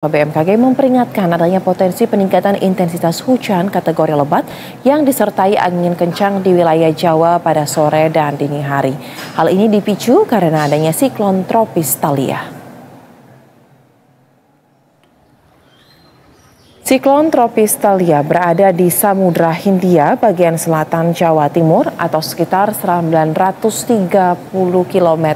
BMKG memperingatkan adanya potensi peningkatan intensitas hujan kategori lebat yang disertai angin kencang di wilayah Jawa pada sore dan dini hari. Hal ini dipicu karena adanya siklon tropis Thalia. Siklon tropis Thalia berada di Samudra Hindia bagian selatan Jawa Timur atau sekitar 930 km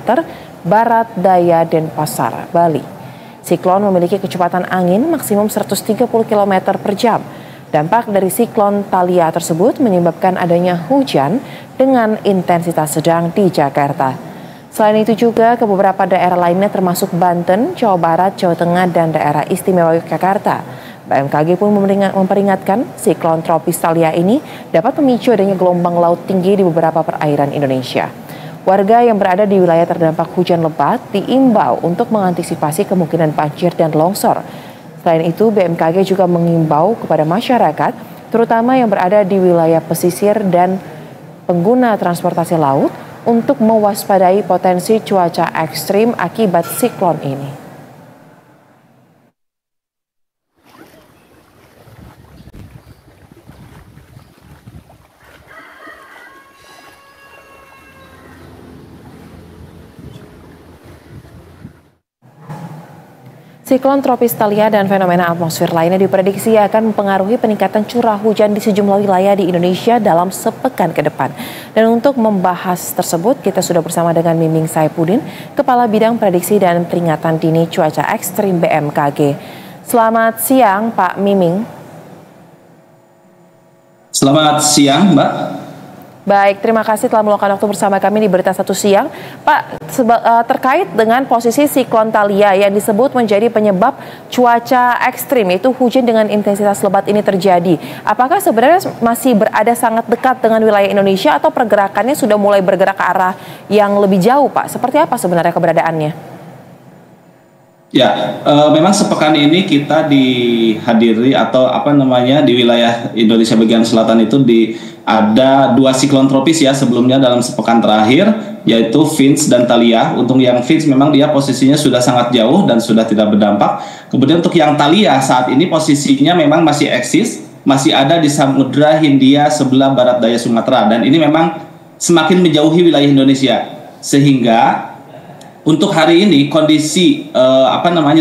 barat daya Denpasar, Bali. Siklon memiliki kecepatan angin maksimum 130 km per jam. Dampak dari siklon Thalia tersebut menyebabkan adanya hujan dengan intensitas sedang di Jakarta. Selain itu juga ke beberapa daerah lainnya termasuk Banten, Jawa Barat, Jawa Tengah, dan daerah istimewa Yogyakarta. BMKG pun memperingatkan siklon tropis Thalia ini dapat memicu adanya gelombang laut tinggi di beberapa perairan Indonesia. Warga yang berada di wilayah terdampak hujan lebat diimbau untuk mengantisipasi kemungkinan banjir dan longsor. Selain itu, BMKG juga mengimbau kepada masyarakat, terutama yang berada di wilayah pesisir dan pengguna transportasi laut, untuk mewaspadai potensi cuaca ekstrim akibat siklon ini. Siklon tropis Thalia dan fenomena atmosfer lainnya diprediksi akan mempengaruhi peningkatan curah hujan di sejumlah wilayah di Indonesia dalam sepekan ke depan. Dan untuk membahas tersebut, kita sudah bersama dengan Miming Saifuddin, Kepala Bidang Prediksi dan Peringatan Dini Cuaca Ekstrim BMKG. Selamat siang, Pak Miming. Selamat siang, Mbak. Baik, terima kasih telah meluangkan waktu bersama kami di Berita Satu Siang. Pak, terkait dengan posisi siklon Thalia yang disebut menjadi penyebab cuaca ekstrim, itu hujan dengan intensitas lebat ini terjadi. Apakah sebenarnya masih berada sangat dekat dengan wilayah Indonesia atau pergerakannya sudah mulai bergerak ke arah yang lebih jauh, Pak? Seperti apa sebenarnya keberadaannya? Ya, memang sepekan ini kita dihadiri atau di wilayah Indonesia bagian selatan itu ada dua siklon tropis ya sebelumnya dalam sepekan terakhir, yaitu Vince dan Thalia. Untuk yang Vince memang dia posisinya sudah sangat jauh dan sudah tidak berdampak. Kemudian untuk yang Thalia saat ini posisinya memang masih eksis, masih ada di Samudra Hindia sebelah barat daya Sumatera, dan ini memang semakin menjauhi wilayah Indonesia, sehingga untuk hari ini kondisi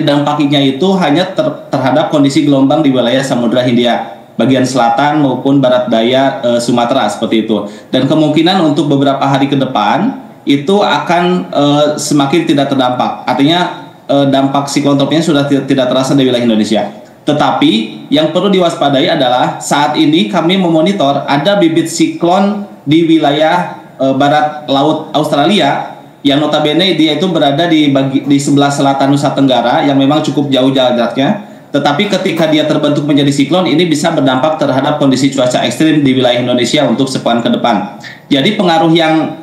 dampaknya itu hanya terhadap kondisi gelombang di wilayah Samudra Hindia bagian selatan maupun barat daya Sumatera seperti itu. Dan kemungkinan untuk beberapa hari ke depan itu akan semakin tidak terdampak. Artinya dampak siklon tropisnya sudah tidak terasa di wilayah Indonesia. Tetapi yang perlu diwaspadai adalah saat ini kami memonitor ada bibit siklon di wilayah barat laut Australia, yang notabene dia itu berada di sebelah selatan Nusa Tenggara yang memang cukup jauh jaraknya. Tetapi ketika dia terbentuk menjadi siklon, ini bisa berdampak terhadap kondisi cuaca ekstrim di wilayah Indonesia untuk sepekan ke depan. Jadi pengaruh yang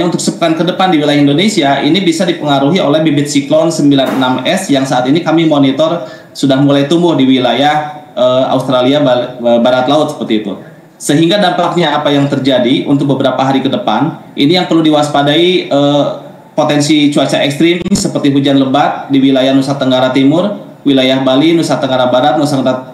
untuk sepekan ke depan di wilayah Indonesia ini bisa dipengaruhi oleh bibit siklon 96S yang saat ini kami monitor sudah mulai tumbuh di wilayah Australia barat laut seperti itu. Sehingga dampaknya apa yang terjadi untuk beberapa hari ke depan, ini yang perlu diwaspadai potensi cuaca ekstrim seperti hujan lebat di wilayah Nusa Tenggara Timur, wilayah Bali, Nusa Tenggara Barat,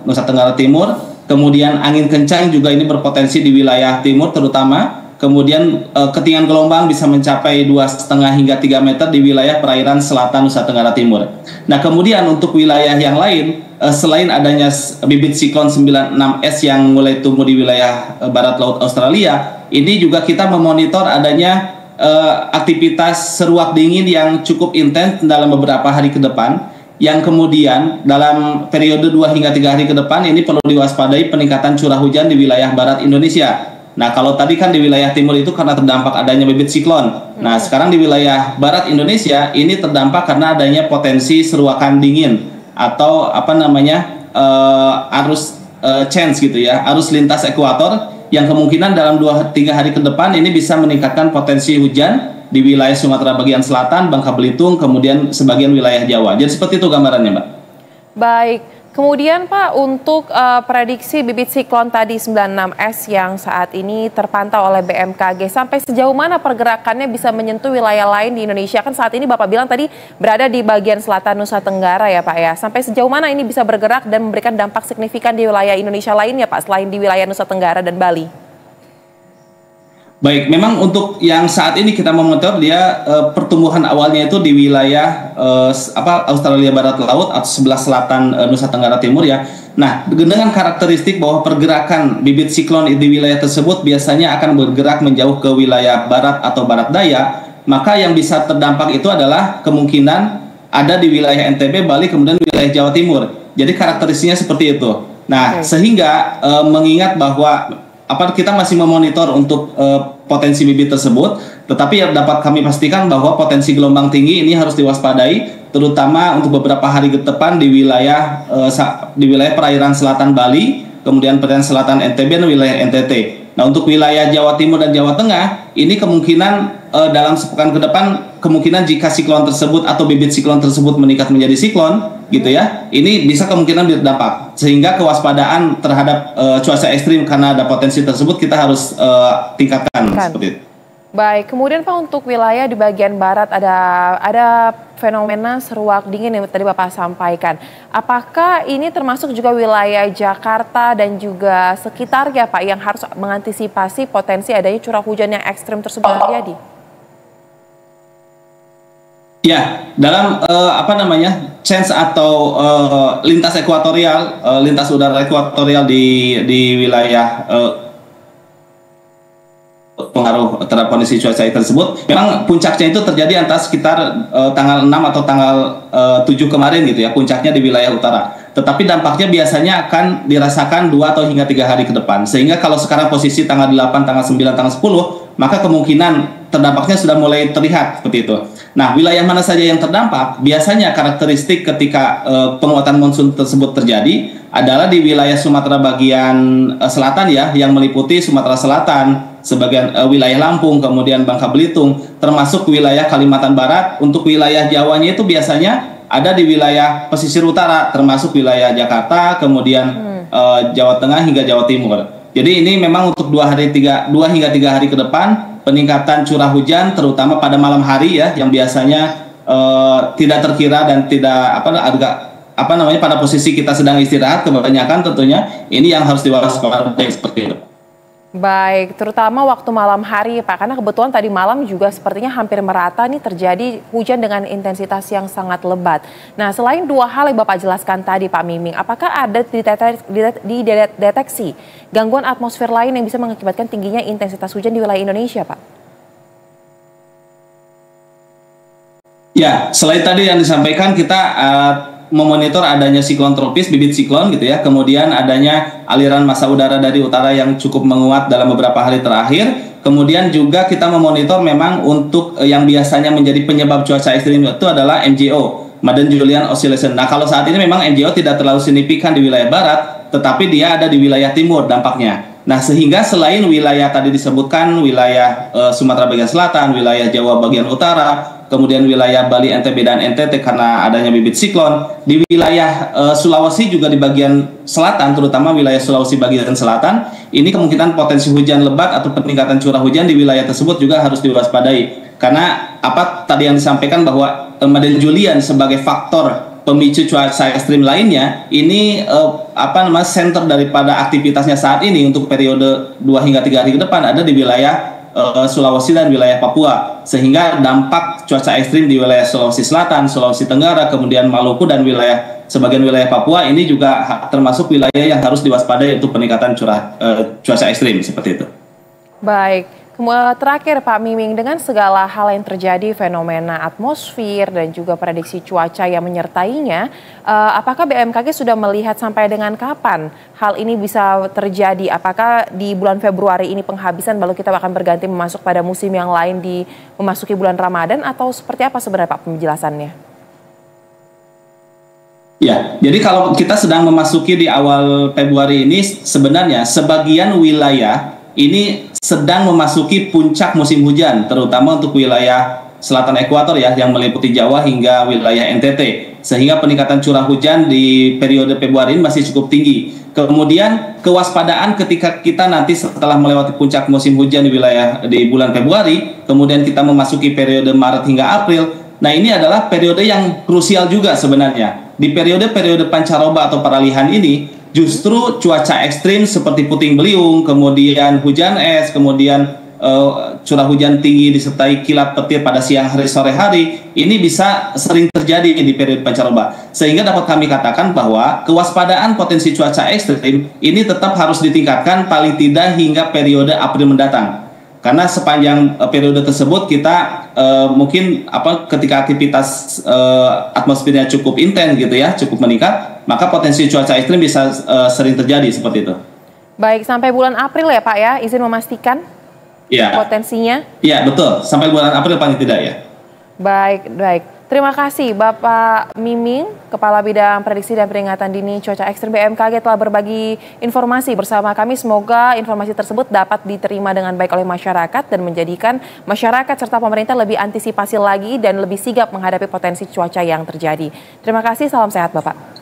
Nusa Tenggara Timur, kemudian angin kencang juga ini berpotensi di wilayah timur terutama, kemudian ketinggian gelombang bisa mencapai 2,5 hingga 3 meter di wilayah perairan selatan Nusa Tenggara Timur. Nah kemudian untuk wilayah yang lain, selain adanya bibit siklon 96S yang mulai tumbuh di wilayah barat laut Australia, ini juga kita memonitor adanya aktivitas seruak dingin yang cukup intens dalam beberapa hari ke depan, yang kemudian dalam periode 2 hingga 3 hari ke depan ini perlu diwaspadai peningkatan curah hujan di wilayah barat Indonesia. Nah kalau tadi kan di wilayah timur itu karena terdampak adanya bibit siklon. Nah sekarang di wilayah barat Indonesia ini terdampak karena adanya potensi seruakan dingin atau arus change gitu ya, arus lintas ekuator yang kemungkinan dalam 2-3 hari ke depan ini bisa meningkatkan potensi hujan di wilayah Sumatera bagian selatan, Bangka Belitung, kemudian sebagian wilayah Jawa. Jadi seperti itu gambarannya, Mbak. Baik, Kemudian Pak, untuk prediksi bibit siklon tadi 96S yang saat ini terpantau oleh BMKG, sampai sejauh mana pergerakannya bisa menyentuh wilayah lain di Indonesia? Kan saat ini Bapak bilang tadi berada di bagian selatan Nusa Tenggara ya Pak ya. Sampai sejauh mana ini bisa bergerak dan memberikan dampak signifikan di wilayah Indonesia lainnya Pak, selain di wilayah Nusa Tenggara dan Bali? Baik, memang untuk yang saat ini kita memonitor dia pertumbuhan awalnya itu di wilayah Australia Barat Laut atau sebelah selatan Nusa Tenggara Timur ya. Nah, dengan karakteristik bahwa pergerakan bibit siklon di wilayah tersebut biasanya akan bergerak menjauh ke wilayah barat atau barat daya, maka yang bisa terdampak itu adalah kemungkinan ada di wilayah NTB, Bali, kemudian wilayah Jawa Timur. Jadi karakteristiknya seperti itu. Nah, sehingga mengingat bahwa kita masih memonitor untuk potensi bibit tersebut, tetapi yang dapat kami pastikan bahwa potensi gelombang tinggi ini harus diwaspadai, terutama untuk beberapa hari ke depan di wilayah perairan selatan Bali, kemudian perairan selatan NTB dan wilayah NTT. Nah, untuk wilayah Jawa Timur dan Jawa Tengah, ini kemungkinan dalam sepekan ke depan, kemungkinan jika siklon tersebut atau bibit siklon tersebut meningkat menjadi siklon, gitu ya, ini bisa kemungkinan berdampak. Sehingga kewaspadaan terhadap cuaca ekstrim karena ada potensi tersebut kita harus tingkatkan seperti itu. Baik, kemudian Pak, untuk wilayah di bagian barat ada fenomena seruak dingin yang tadi Bapak sampaikan. Apakah ini termasuk juga wilayah Jakarta dan juga sekitarnya Pak yang harus mengantisipasi potensi adanya curah hujan yang ekstrim tersebut terjadi? Ya, dalam chance atau lintas ekuatorial, lintas udara ekuatorial di wilayah pengaruh terhadap kondisi cuaca tersebut, memang puncaknya itu terjadi antara sekitar tanggal 6 atau tanggal 7 kemarin gitu ya, puncaknya di wilayah utara. Tetapi dampaknya biasanya akan dirasakan 2 atau hingga 3 hari ke depan. Sehingga kalau sekarang posisi tanggal 8, tanggal 9, tanggal 10, maka kemungkinan terdampaknya sudah mulai terlihat seperti itu. Nah, wilayah mana saja yang terdampak? Biasanya karakteristik ketika penguatan monsun tersebut terjadi adalah di wilayah Sumatera bagian selatan ya, yang meliputi Sumatera Selatan, sebagian wilayah Lampung, kemudian Bangka Belitung, termasuk wilayah Kalimantan Barat. Untuk wilayah Jawanya itu biasanya ada di wilayah pesisir utara, termasuk wilayah Jakarta, kemudian Jawa Tengah hingga Jawa Timur. Jadi ini memang untuk 2 hingga 3 hari ke depan peningkatan curah hujan, terutama pada malam hari ya, yang biasanya tidak terkira dan tidak pada posisi kita sedang istirahat kebanyakan, tentunya ini yang harus diwaspadai seperti itu. Baik, terutama waktu malam hari Pak, karena kebetulan tadi malam juga sepertinya hampir merata nih terjadi hujan dengan intensitas yang sangat lebat. Nah, selain 2 hal yang Bapak jelaskan tadi Pak Miming, apakah ada dideteksi gangguan atmosfer lain yang bisa mengakibatkan tingginya intensitas hujan di wilayah Indonesia Pak? Ya, selain tadi yang disampaikan, kita memonitor adanya siklon tropis, bibit siklon gitu ya, kemudian adanya aliran massa udara dari utara yang cukup menguat dalam beberapa hari terakhir, kemudian juga kita memonitor memang untuk yang biasanya menjadi penyebab cuaca ekstrim itu adalah MJO, Madden-Julian Oscillation. Nah, kalau saat ini memang MJO tidak terlalu signifikan di wilayah barat, tetapi dia ada di wilayah timur dampaknya. Nah, sehingga selain wilayah tadi disebutkan, wilayah Sumatera bagian selatan, wilayah Jawa bagian utara, kemudian wilayah Bali, NTB, dan NTT karena adanya bibit siklon, di wilayah Sulawesi juga di bagian selatan, terutama wilayah Sulawesi bagian selatan, ini kemungkinan potensi hujan lebat atau peningkatan curah hujan di wilayah tersebut juga harus diwaspadai. Karena tadi yang disampaikan bahwa Madden-Julian sebagai faktor pemicu cuaca ekstrim lainnya, ini center daripada aktivitasnya saat ini untuk periode 2 hingga 3 hari ke depan ada di wilayah Sulawesi dan wilayah Papua, sehingga dampak cuaca ekstrim di wilayah Sulawesi Selatan, Sulawesi Tenggara, kemudian Maluku dan sebagian wilayah Papua ini juga termasuk wilayah yang harus diwaspadai untuk peningkatan cuaca ekstrim seperti itu. Baik. Terakhir Pak Miming, dengan segala hal yang terjadi, fenomena atmosfer dan juga prediksi cuaca yang menyertainya, apakah BMKG sudah melihat sampai dengan kapan hal ini bisa terjadi? Apakah di bulan Februari ini penghabisan lalu kita akan berganti masuk pada musim yang lain memasuki bulan Ramadan, atau seperti apa sebenarnya Pak penjelasannya? Ya, jadi kalau kita sedang memasuki di awal Februari ini, sebenarnya sebagian wilayah ini sedang memasuki puncak musim hujan, terutama untuk wilayah selatan ekuator ya, yang meliputi Jawa hingga wilayah NTT. sehingga peningkatan curah hujan di periode Februari ini masih cukup tinggi. Kemudian kewaspadaan ketika kita nanti setelah melewati puncak musim hujan di bulan Februari, kemudian kita memasuki periode Maret hingga April. Nah, ini adalah periode yang krusial juga sebenarnya. Di periode-periode pancaroba atau peralihan ini, justru cuaca ekstrim seperti puting beliung, kemudian hujan es, kemudian curah hujan tinggi disertai kilat petir pada siang hari sore hari, ini bisa sering terjadi di periode pancaroba. Sehingga dapat kami katakan bahwa kewaspadaan potensi cuaca ekstrim ini tetap harus ditingkatkan paling tidak hingga periode April mendatang. Karena sepanjang periode tersebut kita mungkin ketika aktivitas atmosfernya cukup intens gitu ya, cukup meningkat, maka potensi cuaca ekstrim bisa sering terjadi seperti itu. Baik, sampai bulan April ya Pak ya, izin memastikan? Ya. Potensinya? Iya, betul. Sampai bulan April paling tidak ya. Baik. Terima kasih Bapak Miming, Kepala Bidang Prediksi dan Peringatan Dini Cuaca Ekstrim BMKG telah berbagi informasi bersama kami. Semoga informasi tersebut dapat diterima dengan baik oleh masyarakat dan menjadikan masyarakat serta pemerintah lebih antisipasi lagi dan lebih sigap menghadapi potensi cuaca yang terjadi. Terima kasih, salam sehat Bapak.